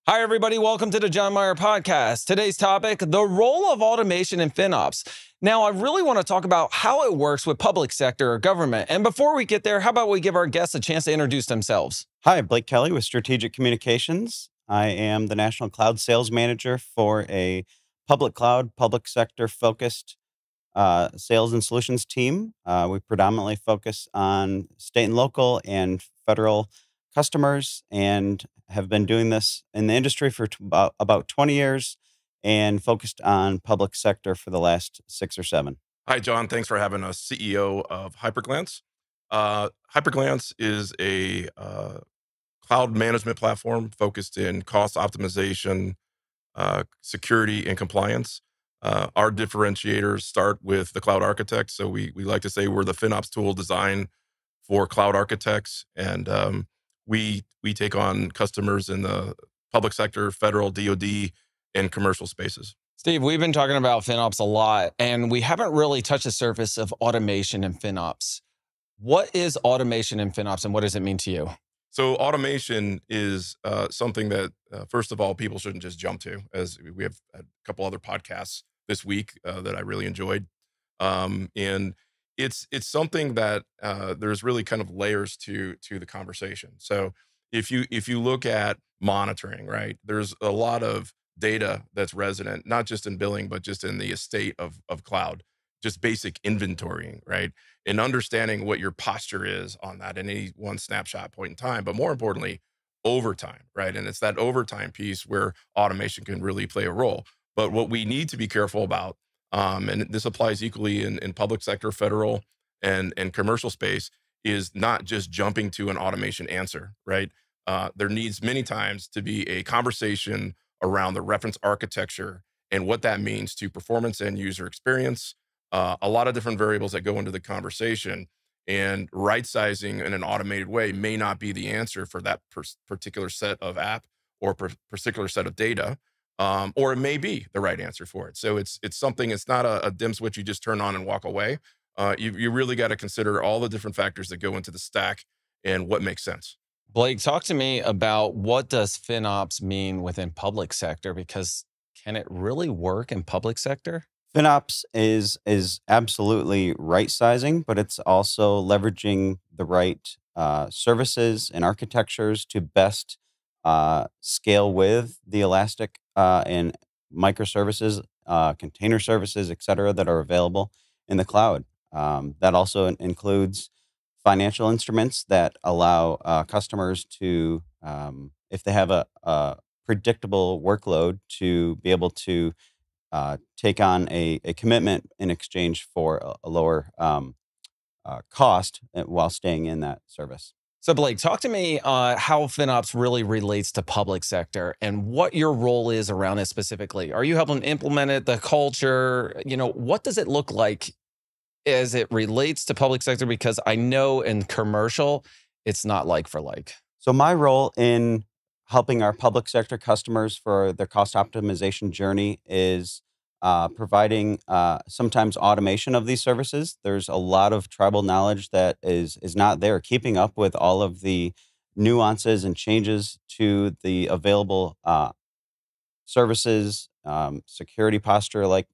Hi, everybody. Welcome to the Jon Myer Podcast. Today's topic, the role of automation in FinOps. Now, I really want to talk about how it works with public sector or government. And before we get there, how about we give our guests a chance to introduce themselves? Hi, Blake Kelly with Strategic Communications. I am the National Cloud Sales Manager for a public cloud, public sector focused sales and solutions team. We predominantly focus on state and local and federal customers and have been doing this in the industry for about 20 years and focused on public sector for the last 6 or 7. Hi, John. Thanks for having us. CEO of Hyperglance. Hyperglance is a cloud management platform focused in cost optimization, security, and compliance. Our differentiators start with the cloud architect. So we like to say we're the FinOps tool designed for cloud architects, and we take on customers in the public sector, federal, DoD, and commercial spaces. Steve, we've been talking about FinOps a lot, and we haven't really touched the surface of automation in FinOps. What is automation in FinOps, and what does it mean to you? So automation is something that, first of all, people shouldn't just jump to, as we have a couple other podcasts this week that I really enjoyed. And it's something that there's really kind of layers to the conversation. So if you look at monitoring, right, there's a lot of data that's resident, not just in billing, but just in the estate of cloud, just basic inventorying, right? And understanding what your posture is on that in any one snapshot point in time, but more importantly, over time, right? And it's that overtime piece where automation can really play a role. But what we need to be careful about, and this applies equally in public sector, federal, and commercial space, is not just jumping to an automation answer, right? There needs many times to be a conversation around the reference architecture and what that means to performance and user experience. A lot of different variables that go into the conversation, and right sizing in an automated way may not be the answer for that particular set of app or particular set of data, or it may be the right answer for it. So it's something. It's not a dim switch you just turn on and walk away. You really got to consider all the different factors that go into the stack and what makes sense. Blake, talk to me about what does FinOps mean within public sector, because can it really work in public sector? FinOps is absolutely right sizing, but it's also leveraging the right services and architectures to best scale with the elastic and microservices, container services, et cetera, that are available in the cloud. That also includes financial instruments that allow customers to, if they have a predictable workload, to be able to take on a commitment in exchange for a lower cost while staying in that service. So, Blake, talk to me how FinOps really relates to public sector and what your role is around it specifically. Are you helping implement it, the culture? What does it look like as it relates to public sector? Because I know in commercial, it's not like for like. So my role in helping our public sector customers for their cost optimization journey is providing sometimes automation of these services. There's a lot of tribal knowledge that is not there, keeping up with all of the nuances and changes to the available services. Security posture, like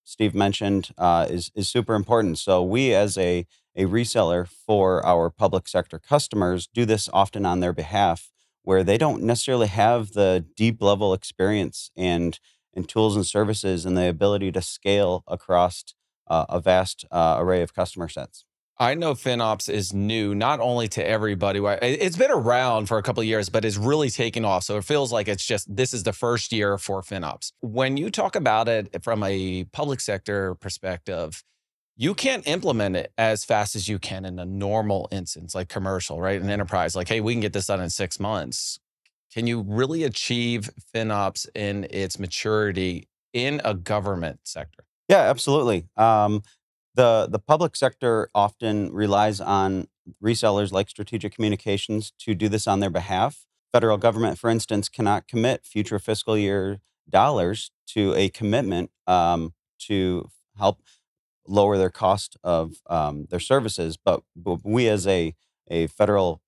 Steve mentioned, is super important. So we, as a reseller for our public sector customers, do this often on their behalf, where they don't necessarily have the deep level experience and tools and services and the ability to scale across a vast array of customer sets. I know FinOps is new, not only to everybody. It's been around for a couple of years, but it's really taken off. So it feels like this is the first year for FinOps. When you talk about it from a public sector perspective, you can't implement it as fast as you can in a normal instance, like commercial, right? An enterprise, like, hey, we can get this done in 6 months. Can you really achieve FinOps in its maturity in a government sector? Yeah, absolutely. The public sector often relies on resellers like Strategic Communications to do this on their behalf. Federal government, for instance, cannot commit future fiscal year dollars to a commitment to help lower their cost of their services. But we, as a federal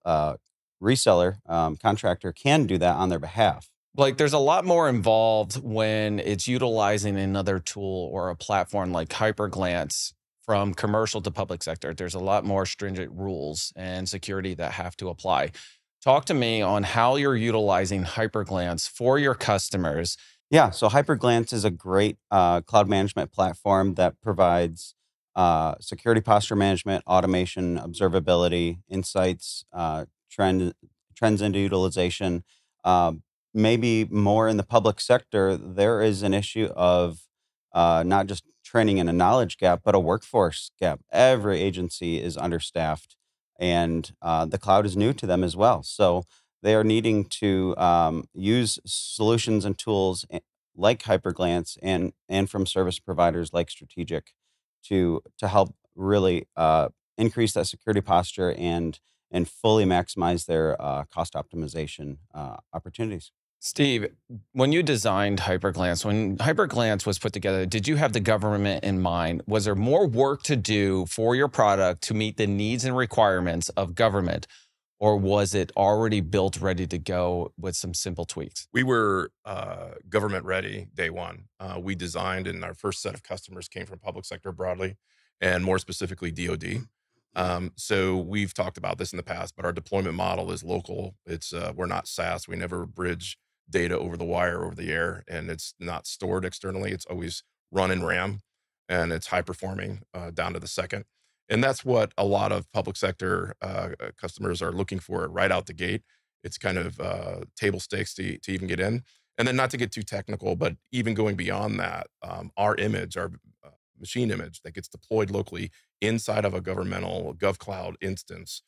reseller, contractor can do that on their behalf. Like there's a lot more involved when it's utilizing another tool or a platform like Hyperglance from commercial to public sector. There's a lot more stringent rules and security that have to apply. Talk to me on how you're utilizing Hyperglance for your customers. Yeah, so Hyperglance is a great cloud management platform that provides security posture management, automation, observability, insights, trends into utilization. Um, Maybe more in the public sector, there is an issue of not just training and a knowledge gap, but a workforce gap. Every agency is understaffed, and the cloud is new to them as well. So they are needing to use solutions and tools like Hyperglance and from service providers like Strategic to help really increase that security posture and fully maximize their cost optimization opportunities. Steve, when you designed Hyperglance, when Hyperglance was put together, did you have the government in mind? Was there more work to do for your product to meet the needs and requirements of government, or was it already built, ready to go with some simple tweaks? We were government ready day one. We designed, and our first set of customers came from public sector broadly, and more specifically DoD. So we've talked about this in the past, but our deployment model is local. It's we're not SaaS. We never bridge data over the wire, over the air, and it's not stored externally. It's always run in RAM, and it's high performing down to the second. And that's what a lot of public sector customers are looking for right out the gate. It's kind of table stakes to even get in. And then not to get too technical, but even going beyond that, our image, our machine image that gets deployed locally inside of a governmental GovCloud instance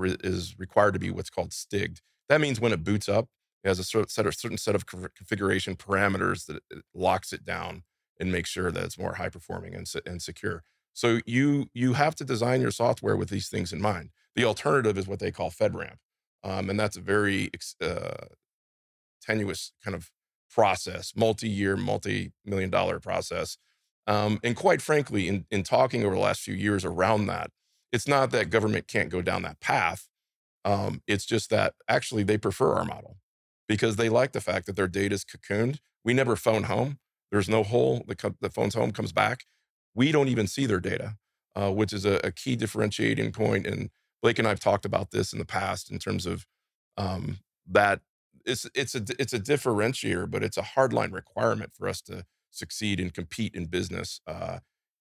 is required to be what's called STIGGed. That means when it boots up, it has a certain set of configuration parameters that it locks it down and makes sure that it's more high performing and secure. So you have to design your software with these things in mind. The alternative is what they call FedRAMP, and that's a very tenuous kind of process, multi-year, multi-million dollar process. And quite frankly, in talking over the last few years around that, it's not that government can't go down that path. It's just that actually they prefer our model because they like the fact that their data is cocooned. We never phone home. There's no hole. The phone's home, comes back. We don't even see their data, which is a key differentiating point. And Blake and I have talked about this in the past in terms of that it's a differentiator, but it's a hardline requirement for us to succeed and compete in business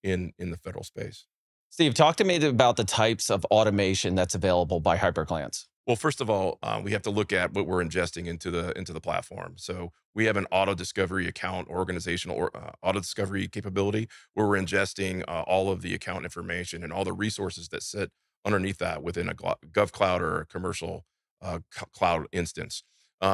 in the federal space. Steve, talk to me about the types of automation that's available by Hyperglance. Well, first of all, we have to look at what we're ingesting into the platform. So we have an auto discovery account, organizational or auto discovery capability where we're ingesting all of the account information and all the resources that sit underneath that within a GovCloud or a commercial cloud instance.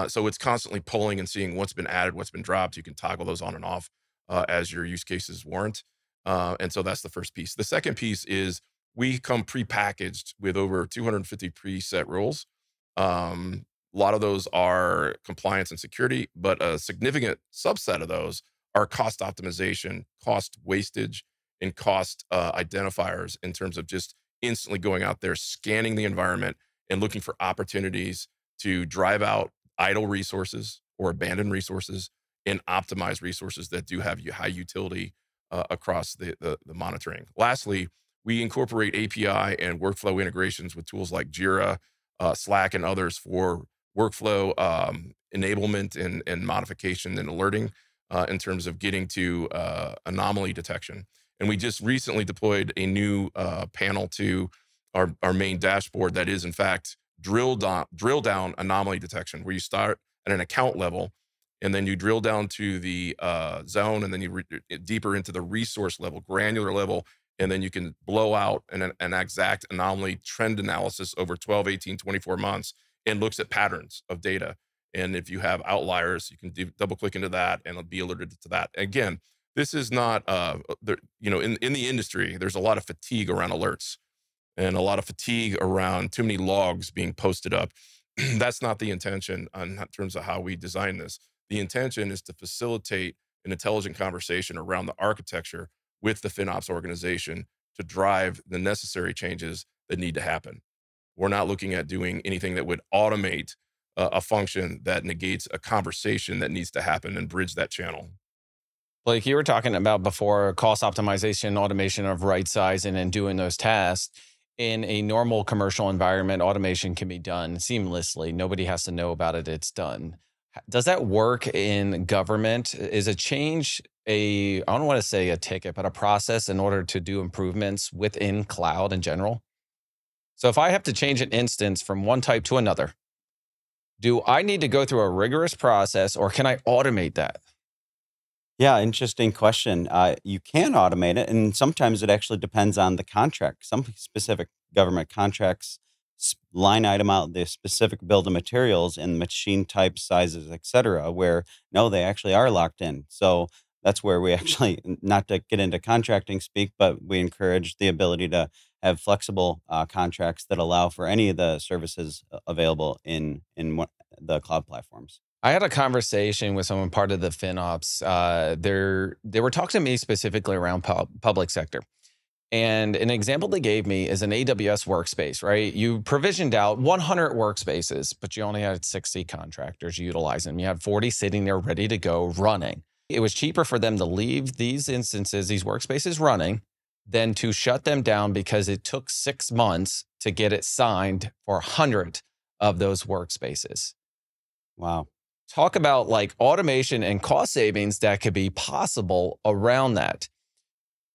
So it's constantly pulling and seeing what's been added, what's been dropped. You can toggle those on and off as your use cases warrant. And so that's the first piece. The second piece is we come pre-packaged with over 250 preset rules. A lot of those are compliance and security, but a significant subset of those are cost optimization, cost wastage, and cost identifiers in terms of just instantly going out there, scanning the environment and looking for opportunities to drive out idle resources or abandoned resources and optimize resources that do have high utility across the monitoring. Lastly, we incorporate API and workflow integrations with tools like Jira, Slack, and others for workflow enablement and modification and alerting in terms of getting to anomaly detection. And we just recently deployed a new panel to our main dashboard that is, in fact, drill down anomaly detection, where you start at an account level and then you drill down to the zone, and then you deeper into the resource level, granular level, and then you can blow out an exact anomaly trend analysis over 12, 18, 24 months and looks at patterns of data. And if you have outliers, you can double click into that and it'll be alerted to that. Again, this is not, in the industry, there's a lot of fatigue around alerts and a lot of fatigue around too many logs being posted up. That's not the intention in terms of how we design this. The intention is to facilitate an intelligent conversation around the architecture with the FinOps organization to drive the necessary changes that need to happen. We're not looking at doing anything that would automate a function that negates a conversation that needs to happen and bridge that channel. Like you were talking about before, cost optimization, automation of right sizing and doing those tasks. In a normal commercial environment, automation can be done seamlessly. Nobody has to know about it. It's done. Does that work in government? Is a change I don't want to say a ticket, but a process in order to do improvements within cloud in general? So if I have to change an instance from one type to another, do I need to go through a rigorous process or can I automate that? Yeah, interesting question. You can automate it, and sometimes it actually depends on the contract. Some specific government contracts line item out the specific build of materials and machine type, sizes, et cetera, where no, they actually are locked in. So that's where we actually, not to get into contracting speak, but we encourage the ability to have flexible contracts that allow for any of the services available the cloud platforms. I had a conversation with someone part of the FinOps. They were talking to me specifically around public sector. And an example they gave me is an AWS workspace, right? You provisioned out 100 workspaces, but you only had 60 contractors utilizing them. You had 40 sitting there ready to go running. It was cheaper for them to leave these instances, these workspaces running, than to shut them down because it took 6 months to get it signed for 100 of those workspaces. Wow. Talk about like automation and cost savings that could be possible around that.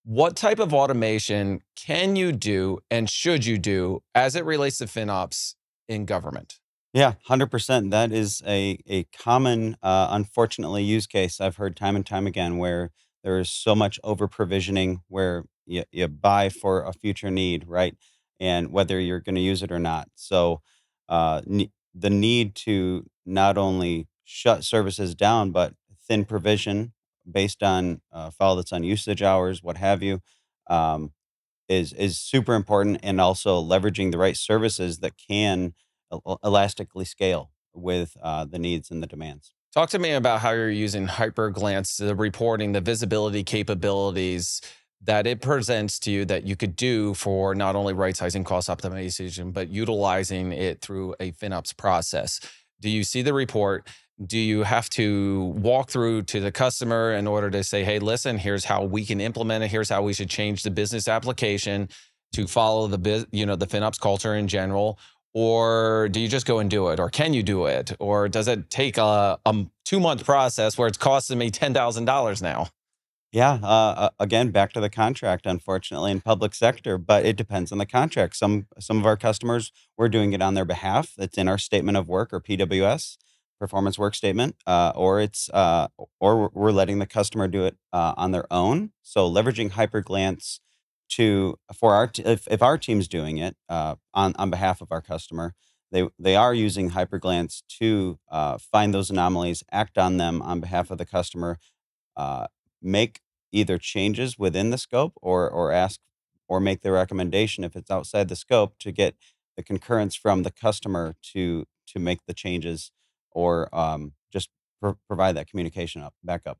What type of automation can you do and should you do as it relates to FinOps in government? Yeah, 100%. That is a common, unfortunately, use case I've heard time and time again where there is so much over provisioning where you buy for a future need, right? And whether you're going to use it or not. So the need to not only shut services down, but thin provision based on file that's on usage hours, what have you, um, is super important, and also leveraging the right services that can elastically scale with the needs and the demands. Talk to me about how you're using Hyperglance, the reporting, the visibility capabilities that it presents to you that you could do for not only right sizing cost optimization, but utilizing it through a FinOps process. Do you see the report? Do you have to walk through to the customer in order to say, hey, listen, here's how we can implement it. Here's how we should change the business application to follow the the FinOps culture in general? Or do you just go and do it? Or can you do it? Or does it take a 2-month process where it's costing me $10,000 now? Yeah, again, back to the contract, unfortunately, in public sector, but it depends on the contract. Some of our customers, we're doing it on their behalf. It's in our statement of work or PWS, performance work statement, or we're letting the customer do it on their own. So leveraging Hyperglance if our team's doing it on behalf of our customer, they are using Hyperglance to find those anomalies, act on them on behalf of the customer, make either changes within the scope or ask or make the recommendation if it's outside the scope to get the concurrence from the customer to make the changes or just provide that communication back up.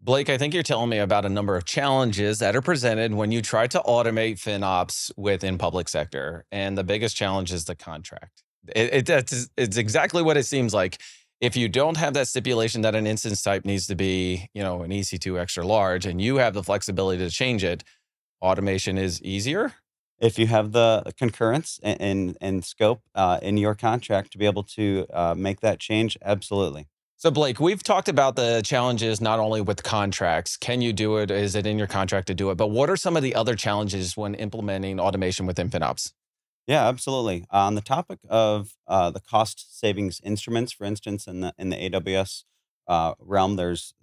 Blake, I think you're telling me about a number of challenges that are presented when you try to automate FinOps within public sector. And the biggest challenge is the contract. It's exactly what it seems like. If you don't have that stipulation that an instance type needs to be, an EC2 extra large, and you have the flexibility to change it, automation is easier. If you have the concurrence and scope in your contract to be able to make that change, absolutely. So Blake, we've talked about the challenges not only with contracts. Can you do it? Is it in your contract to do it? But what are some of the other challenges when implementing automation within FinOps? Yeah, absolutely. On the topic of the cost savings instruments, for instance, in the AWS realm, there's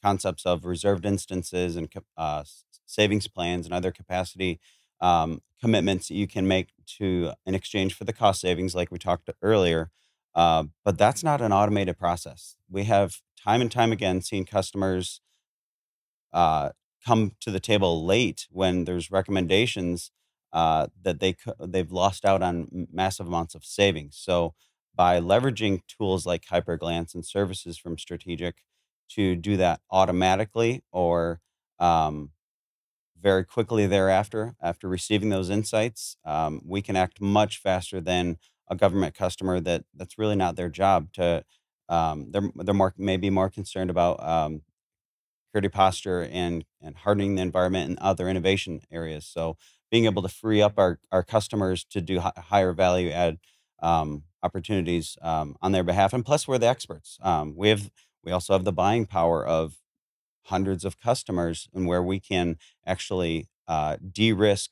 concepts of reserved instances and savings plans and other capacity commitments that you can make in exchange for the cost savings, like we talked earlier. But that's not an automated process. We have time and time again seen customers uh, come to the table late when there's recommendations that they've lost out on massive amounts of savings. So by leveraging tools like Hyperglance and services from Strategic to do that automatically or um, very quickly thereafter, after receiving those insights, we can act much faster than a government customer that's really not their job to. They're more maybe more concerned about security posture and hardening the environment and other innovation areas. So being able to free up our customers to do higher value add opportunities on their behalf, and plus we're the experts. We also have the buying power of hundreds of customers, and where we can actually de-risk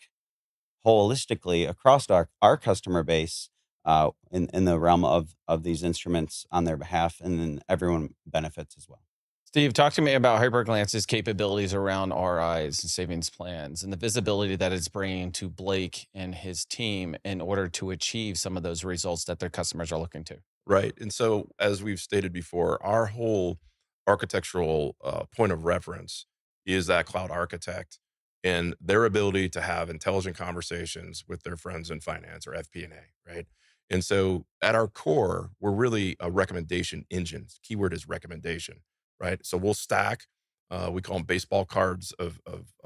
holistically across our customer base in the realm of these instruments on their behalf, and then everyone benefits as well. Steve, talk to me about Hyperglance's capabilities around RIs and savings plans and the visibility that it's bringing to Blake and his team in order to achieve some of those results that their customers are looking to. Right. And so, as we've stated before, our whole architectural point of reference is that cloud architect and their ability to have intelligent conversations with their friends in finance or FP&A, right? And so, at our core, we're really a recommendation engine. Keyword is recommendation, right? So we'll stack. We call them baseball cards of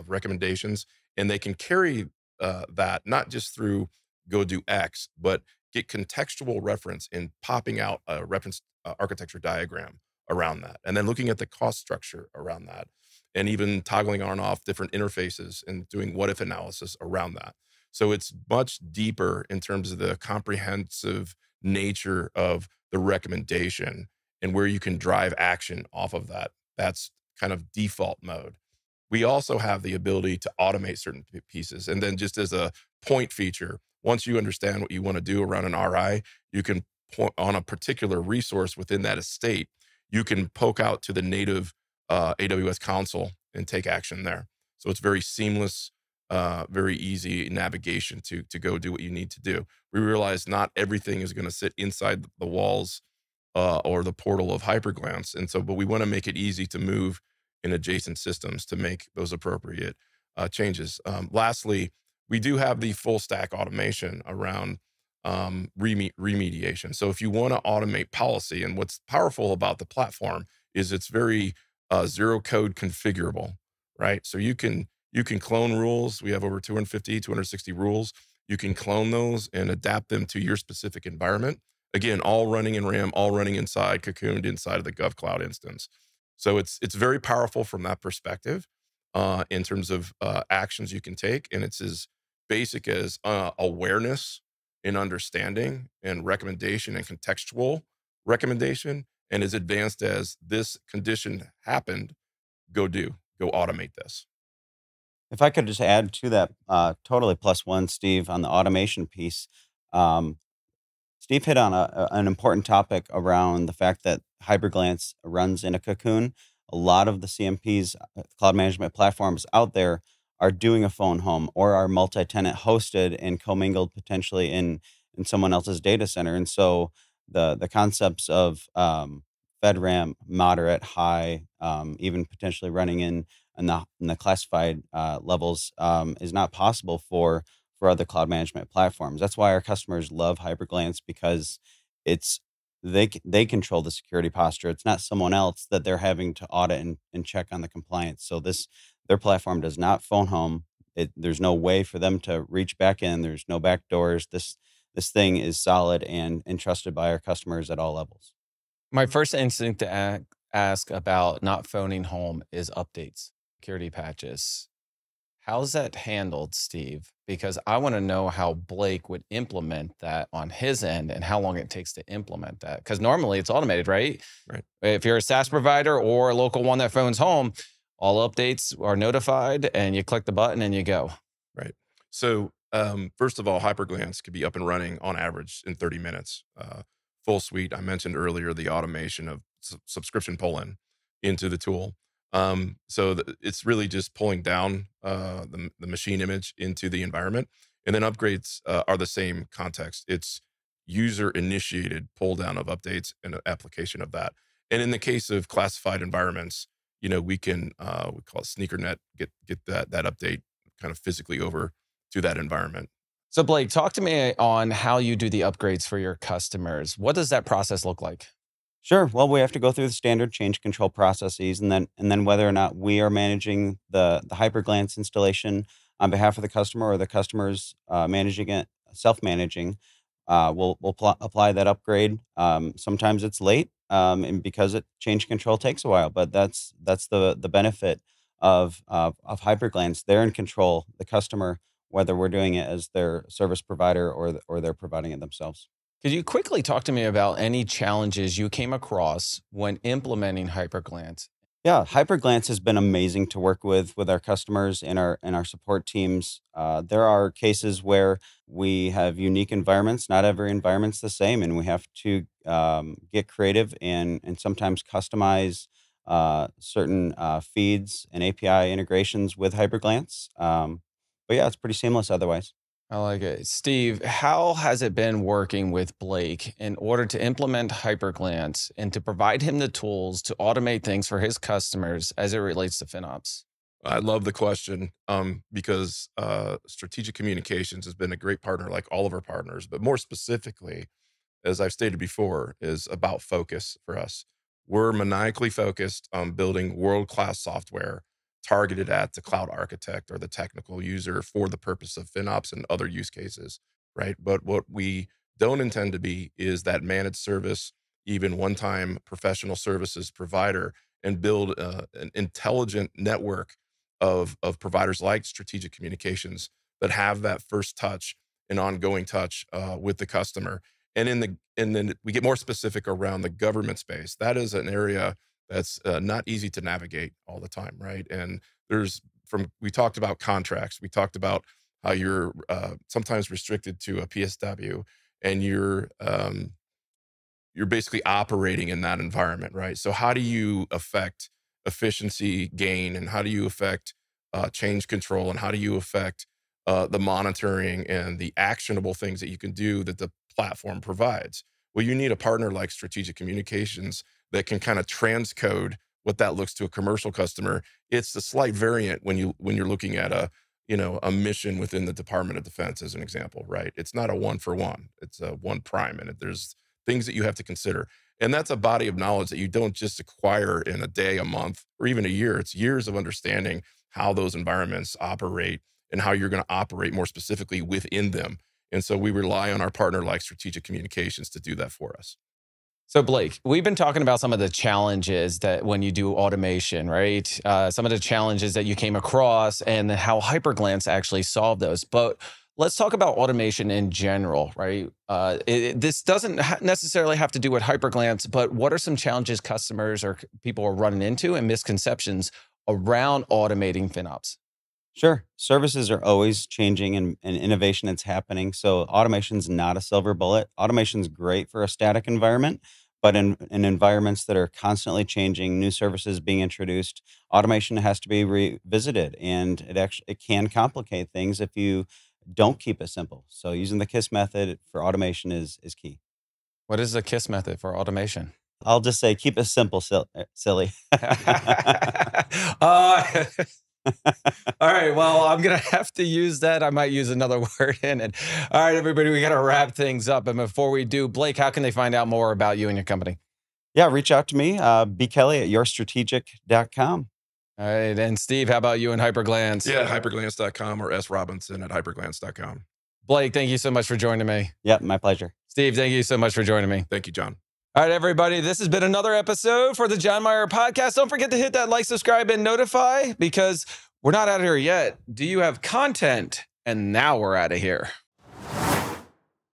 recommendations, and they can carry that not just through go do X, but get contextual reference in popping out a reference architecture diagram around that, and then looking at the cost structure around that, and even toggling on and off different interfaces and doing what if analysis around that. So it's much deeper in terms of the comprehensive nature of the recommendation and where you can drive action off of that. That's kind of default mode. We also have the ability to automate certain pieces. And then just as a point feature, once you understand what you want to do around an RI, you can point on a particular resource within that estate, you can poke out to the native AWS console and take action there. So it's very seamless, very easy navigation to go do what you need to do. We realize not everything is going to sit inside the walls or the portal of Hyperglance. And so, but we want to make it easy to move in adjacent systems to make those appropriate changes. Lastly, we do have the full stack automation around remediation. So if you want to automate policy, and what's powerful about the platform is it's very zero code configurable, right? So you can clone rules. We have over 260 rules. You can clone those and adapt them to your specific environment. Again, all running in RAM, all running inside, cocooned inside of the GovCloud instance. So it's very powerful from that perspective in terms of actions you can take. And it's as basic as awareness and understanding and recommendation and contextual recommendation, and as advanced as this condition happened, go automate this. If I could just add to that, totally plus one, Steve, on the automation piece. Steve hit on an important topic around the fact that Hyperglance runs in a cocoon. A lot of the CMPs, cloud management platforms out there, are doing a phone home or are multi-tenant hosted and commingled potentially in someone else's data center. And so the concepts of FedRAMP, moderate, high, even potentially running in the classified levels is not possible for other cloud management platforms. That's why our customers love Hyperglance, because it's they control the security posture. It's not someone else that they're having to audit and check on the compliance. So their platform does not phone home. There's no way for them to reach back in. There's no back doors. This thing is solid and trusted by our customers at all levels. My first instinct to ask about not phoning home is updates, security patches. How's that handled, Steve? Because I want to know how Blake would implement that on his end and how long it takes to implement that. Because normally it's automated, right? Right. If you're a SaaS provider or a local one that phones home, all updates are notified and you click the button and you go. Right. So first of all, Hyperglance could be up and running on average in 30 minutes. Full suite. I mentioned earlier the automation of subscription pull-in into the tool. So it's really just pulling down the machine image into the environment, and then upgrades are the same context. It's user initiated pull down of updates and application of that. And in the case of classified environments, we can we call it sneaker net, get that update kind of physically over to that environment. So Blake, talk to me on how you do the upgrades for your customers. What does that process look like? Sure. Well, we have to go through the standard change control processes, and then whether or not we are managing the Hyperglance installation on behalf of the customer, or the customer's managing it, self-managing, we'll apply that upgrade. Sometimes it's late, and because change control takes a while, but that's the benefit of Hyperglance. They're in control, the customer, whether we're doing it as their service provider or they're providing it themselves. Could you quickly talk to me about any challenges you came across when implementing Hyperglance? Yeah, Hyperglance has been amazing to work with our customers and our support teams. There are cases where we have unique environments. Not every environment's the same, and we have to get creative and sometimes customize certain feeds and API integrations with Hyperglance. But yeah, it's pretty seamless otherwise. I like it. Steve, how has it been working with Blake in order to implement Hyperglance and to provide him the tools to automate things for his customers as it relates to FinOps? I love the question because strategic communications has been a great partner, like all of our partners, but more specifically, as I've stated before, is about focus for us. We're maniacally focused on building world-class software targeted at the cloud architect or the technical user for the purpose of FinOps and other use cases, right? But what we don't intend to be is that managed service, even one-time professional services provider, and build an intelligent network of providers like strategic communications that have that first touch and ongoing touch with the customer. And then we get more specific around the government space. That is an area that's not easy to navigate all the time, right? And we talked about contracts. We talked about how you're sometimes restricted to a PSW, and you're basically operating in that environment, right? So how do you affect efficiency gain, and how do you affect change control, and how do you affect the monitoring and the actionable things that you can do that the platform provides? Well, you need a partner like Strategic Communications that can kind of transcode what that looks to a commercial customer. It's the slight variant when you're looking at a mission within the Department of Defense, as an example, right? It's not a one for one; it's a one prime, and there's things that you have to consider. And that's a body of knowledge that you don't just acquire in a day, a month, or even a year. It's years of understanding how those environments operate and how you're going to operate more specifically within them. And so we rely on our partner like Strategic Communications to do that for us. So Blake, we've been talking about some of the challenges that when you do automation, right? Some of the challenges that you came across and how Hyperglance actually solved those. But let's talk about automation in general, right? This doesn't necessarily have to do with Hyperglance, but what are some challenges customers or people are running into and misconceptions around automating FinOps? Sure. Services are always changing, and innovation that's happening. So automation's not a silver bullet. Automation's great for a static environment, but in environments that are constantly changing, new services being introduced, automation has to be revisited, and it can complicate things if you don't keep it simple. So using the KISS method for automation is key. What is the KISS method for automation? I'll just say keep it simple, silly. All right. Well, I'm going to have to use that. I might use another word in it. All right, everybody, we got to wrap things up. And before we do, Blake, how can they find out more about you and your company? Yeah, reach out to me, bkelly@yourstrategic.com. All right. And Steve, how about you and Hyperglance? Yeah, hyperglance.com or srobinson@hyperglance.com. Blake, thank you so much for joining me. Yep, my pleasure. Steve, thank you so much for joining me. Thank you, John. All right, everybody, this has been another episode for the Jon Myer Podcast. Don't forget to hit that like, subscribe, and notify, because we're not out of here yet. Do you have content? And now we're out of here.